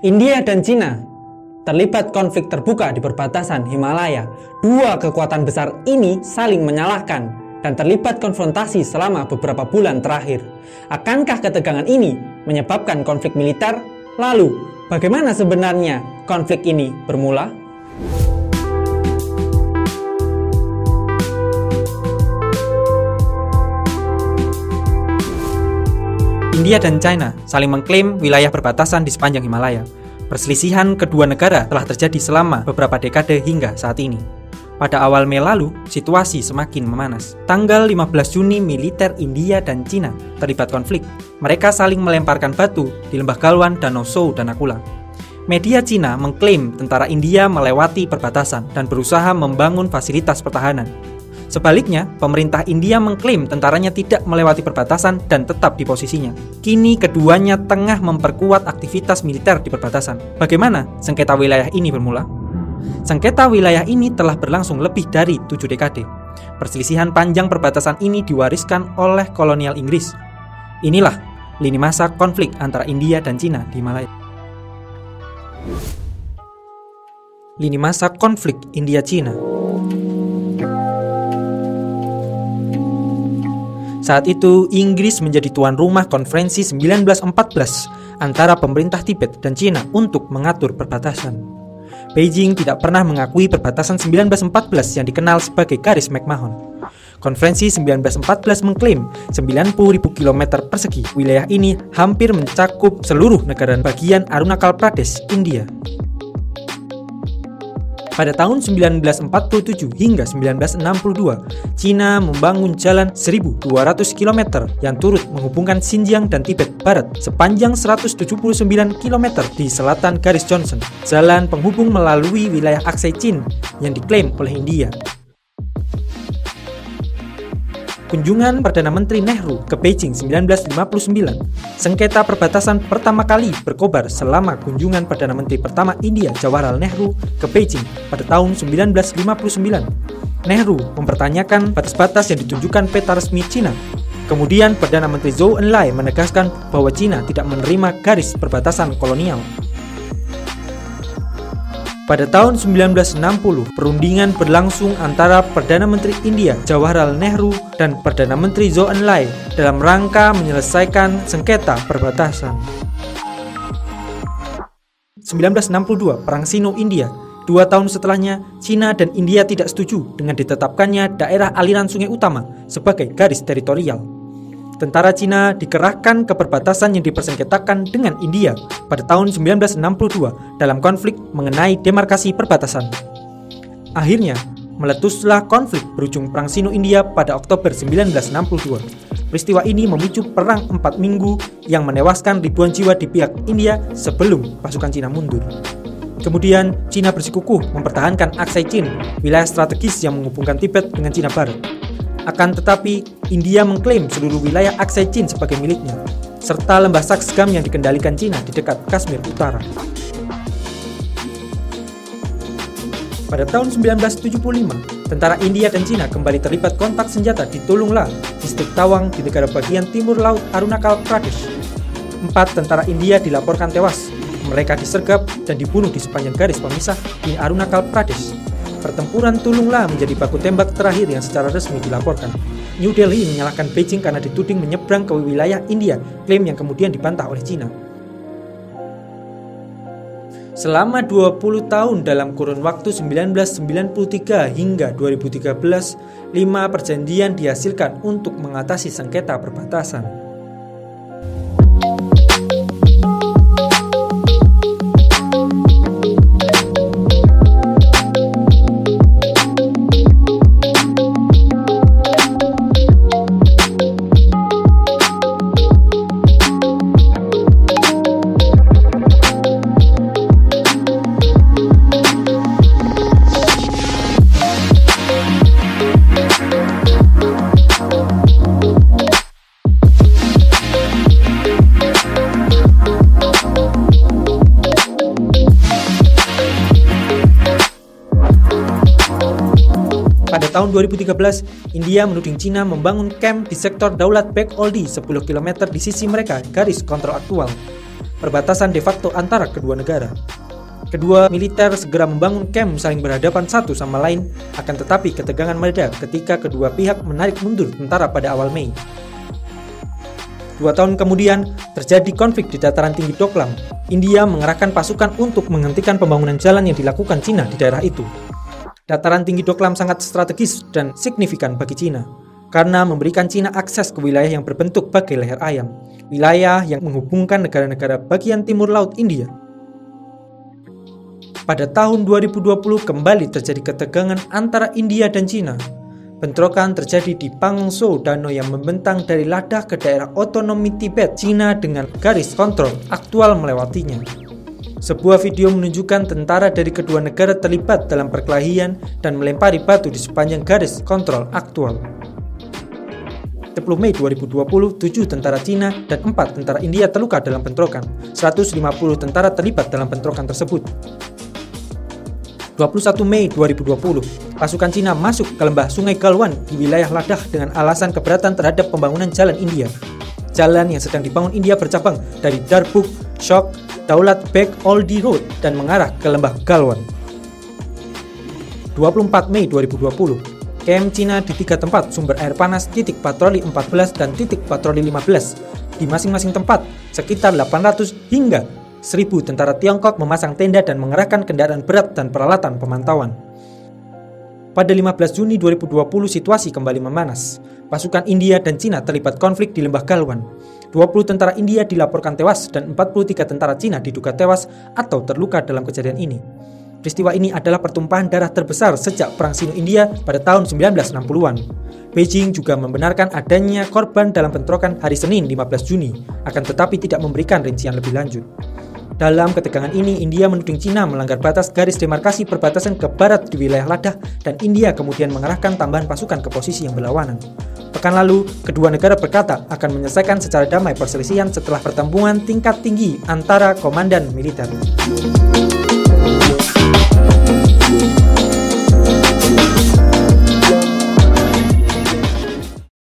India dan Cina terlibat konflik terbuka di perbatasan Himalaya. Dua kekuatan besar ini saling menyalahkan dan terlibat konfrontasi selama beberapa bulan terakhir. Akankah ketegangan ini menyebabkan konflik militer? Lalu, bagaimana sebenarnya konflik ini bermula? India dan China saling mengklaim wilayah perbatasan di sepanjang Himalaya. Perselisihan kedua negara telah terjadi selama beberapa dekade hingga saat ini. Pada awal Mei lalu, situasi semakin memanas. Tanggal 15 Juni, militer India dan China terlibat konflik. Mereka saling melemparkan batu di lembah Galwan, Danau Zhou, dan Akula. Media China mengklaim tentara India melewati perbatasan dan berusaha membangun fasilitas pertahanan. Sebaliknya, pemerintah India mengklaim tentaranya tidak melewati perbatasan dan tetap di posisinya. Kini keduanya tengah memperkuat aktivitas militer di perbatasan. Bagaimana sengketa wilayah ini bermula? Sengketa wilayah ini telah berlangsung lebih dari 7 dekade. Perselisihan panjang perbatasan ini diwariskan oleh kolonial Inggris. Inilah lini masa konflik antara India dan Cina di Himalaya. Lini masa konflik India-Cina. Saat itu, Inggris menjadi tuan rumah konferensi 1914 antara pemerintah Tibet dan Cina untuk mengatur perbatasan. Beijing tidak pernah mengakui perbatasan 1914 yang dikenal sebagai garis McMahon. Konferensi 1914 mengklaim 90.000 km persegi. Wilayah ini hampir mencakup seluruh negara bagian Arunachal Pradesh, India. Pada tahun 1947 hingga 1962, Cina membangun jalan 1.200 km yang turut menghubungkan Xinjiang dan Tibet Barat sepanjang 179 km di selatan garis Johnson. Jalan penghubung melalui wilayah Aksai Chin yang diklaim oleh India. Kunjungan Perdana Menteri Nehru ke Beijing 1959. Sengketa perbatasan pertama kali berkobar selama kunjungan Perdana Menteri pertama India Jawaharlal Nehru ke Beijing pada tahun 1959. Nehru mempertanyakan batas-batas yang ditunjukkan peta resmi Cina. Kemudian Perdana Menteri Zhou Enlai menegaskan bahwa Cina tidak menerima garis perbatasan kolonial. Pada tahun 1960, perundingan berlangsung antara Perdana Menteri India Jawaharlal Nehru dan Perdana Menteri Zhou Enlai dalam rangka menyelesaikan sengketa perbatasan. 1962, Perang Sino-India. 2 tahun setelahnya, Cina dan India tidak setuju dengan ditetapkannya daerah aliran sungai utama sebagai garis teritorial. Tentara Cina dikerahkan ke perbatasan yang dipersengketakan dengan India pada tahun 1962 dalam konflik mengenai demarkasi perbatasan. Akhirnya, meletuslah konflik berujung Perang Sino-India pada Oktober 1962. Peristiwa ini memicu perang 4 minggu yang menewaskan ribuan jiwa di pihak India sebelum pasukan Cina mundur. Kemudian, Cina bersikukuh mempertahankan Aksai Chin, wilayah strategis yang menghubungkan Tibet dengan Cina Barat. Akan tetapi, India mengklaim seluruh wilayah Aksai Chin sebagai miliknya, serta lembah Saksgam yang dikendalikan Cina di dekat Kashmir Utara. Pada tahun 1975, tentara India dan Cina kembali terlibat kontak senjata di Tulung La, distrik Tawang di negara bagian timur laut Arunachal Pradesh. 4 tentara India dilaporkan tewas. Mereka disergap dan dibunuh di sepanjang garis pemisah di Arunachal Pradesh. Pertempuran Tulung La menjadi baku tembak terakhir yang secara resmi dilaporkan. New Delhi menyalahkan Beijing karena dituding menyeberang ke wilayah India, klaim yang kemudian dibantah oleh Cina. Selama 20 tahun dalam kurun waktu 1993 hingga 2013, 5 perjanjian dihasilkan untuk mengatasi sengketa perbatasan. Pada tahun 2013, India menuding Cina membangun kamp di sektor Daulat Beg Oldi 10 km di sisi mereka garis kontrol aktual. perbatasan de facto antara kedua negara. Kedua militer segera membangun kamp saling berhadapan satu sama lain, akan tetapi ketegangan mereda ketika kedua pihak menarik mundur tentara pada awal Mei. 2 tahun kemudian, terjadi konflik di dataran tinggi Doklam. India mengerahkan pasukan untuk menghentikan pembangunan jalan yang dilakukan Cina di daerah itu. Dataran tinggi Doklam sangat strategis dan signifikan bagi Cina, karena memberikan Cina akses ke wilayah yang berbentuk bagai leher ayam, wilayah yang menghubungkan negara-negara bagian timur laut India. Pada tahun 2020 kembali terjadi ketegangan antara India dan Cina. Bentrokan terjadi di Pangso Danau yang membentang dari Ladakh ke daerah otonomi Tibet, Cina dengan garis kontrol aktual melewatinya. Sebuah video menunjukkan tentara dari kedua negara terlibat dalam perkelahian dan melempari batu di sepanjang garis kontrol aktual. 10 Mei 2020, 7 tentara Cina dan 4 tentara India terluka dalam bentrokan. 150 tentara terlibat dalam bentrokan tersebut. 21 Mei 2020, pasukan Cina masuk ke lembah Sungai Galwan di wilayah Ladakh dengan alasan keberatan terhadap pembangunan jalan India. Jalan yang sedang dibangun India bercabang dari Darbuk, Shok, Daulat Beg Oldie Road dan mengarah ke lembah Galwan. 24 Mei 2020, KM Cina di 3 tempat sumber air panas, titik patroli 14 dan titik patroli 15. Di masing-masing tempat, sekitar 800 hingga 1.000 tentara Tiongkok memasang tenda dan mengerahkan kendaraan berat dan peralatan pemantauan. Pada 15 Juni 2020 situasi kembali memanas. Pasukan India dan Cina terlibat konflik di lembah Galwan. 20 tentara India dilaporkan tewas dan 43 tentara Cina diduga tewas atau terluka dalam kejadian ini. Peristiwa ini adalah pertumpahan darah terbesar sejak Perang Sino-India pada tahun 1960-an. Beijing juga membenarkan adanya korban dalam bentrokan hari Senin 15 Juni, akan tetapi tidak memberikan rincian lebih lanjut. Dalam ketegangan ini, India menuding Cina melanggar batas garis demarkasi perbatasan ke barat di wilayah Ladakh dan India kemudian mengerahkan tambahan pasukan ke posisi yang berlawanan. Pekan lalu, kedua negara berkata akan menyelesaikan secara damai perselisihan setelah pertemuan tingkat tinggi antara komandan militer.